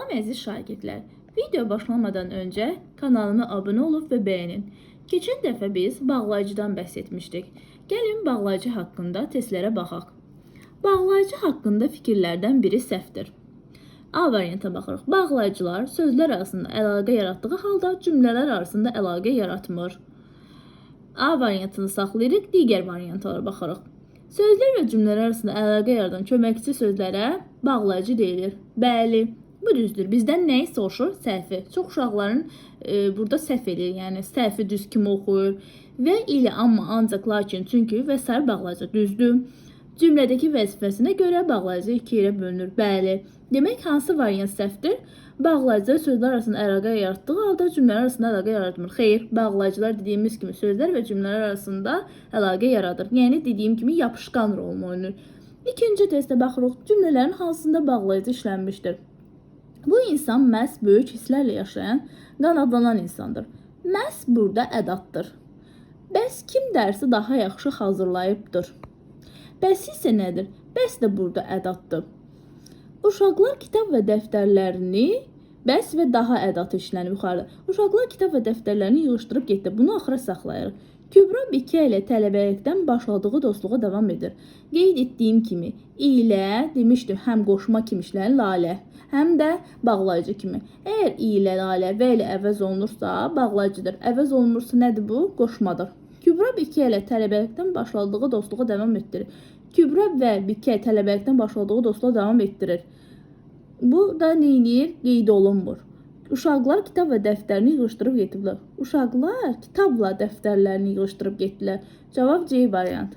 Salam əziz şagirdlər. Video başlamadan öncə kanalıma abunə olub və bəyənin. Keçən dəfə biz bağlayıcıdan bəhs etmişdik. Gəlin bağlayıcı haqqında testlərə baxaq. Bağlayıcı haqqında fikirlərdən biri səhvdir. A variantına baxırıq. Bağlayıcılar sözlər arasında əlaqə yaratdığı halda cümlələr arasında əlaqə yaratmır. A variantını saxlayırıq, digər variantlara baxırıq. Sözlər və cümlələr arasında əlaqə yaradan köməkçi sözlərə bağlayıcı deyilir. Bəli, bu düzdür. Bizdən nəyi soruşur? Səhvi. Çox uşaqların burada səhv edir. Yəni səhvi düz kimi oxuyur. Və ilə, amma, ancaq, lakin, çünki və s. bağlayıcı düzdür. Cümlədəki vəzifəsinə görə bağlayıcı 2 yerə bölünür. Bəli. Demək, hansı variant səhvdir? Bağlayıcı sözlər arasında əlaqə yaratdığı halda cümlələr arasında əlaqə yaratmır. Xeyr, bağlayıcılar dediyimiz kimi sözlər və cümlələr arasında əlaqə yaradır. Yəni dediyim kimi yapışqan rolunu oynayır. İkinci testə baxırıq. Cümlələrin hansında bağlayıcı işlənmişdir? Bu insan məhz böyük hisslərlə yaşayan, qanadlanan insandır. Məhz burada ədatdır. Bəs kim dərsi daha yaxşı hazırlayıbdır? Bəs isə nədir? Bəs də burada ədatdır. Uşaqlar kitab və dəftərlərini, bəs və daha ədatı işlənib yuxarıda. Uşaqlar kitab və dəftərlərini yığışdırıb getdi. Bunu axıra saxlayırıq. Kübra Bikə ilə tələbəlikdən başladığı dostluğa davam edir. Qeyd etdiyim kimi, ilə demişdim, həm qoşma kimi işlənir, lalə, həm də bağlayıcı kimi. Əgər ilə, lalə və ilə əvəz olunursa, bağlayıcıdır. Əvəz olunursa nədir bu? Qoşmadır. Kübra Bikə ilə tələbəlikdən başladığı dostluğa davam etdirir. Kübra və Bikə tələbəlikdən başladığı dostluğa davam etdirir. Bu da neyir? Qeyd olunmur. Uşaqlar kitab və dəftərini yığışdırıb getdilər. Uşaqlar kitabla dəftərlərini yığışdırıb getdilər. Cavab C variant.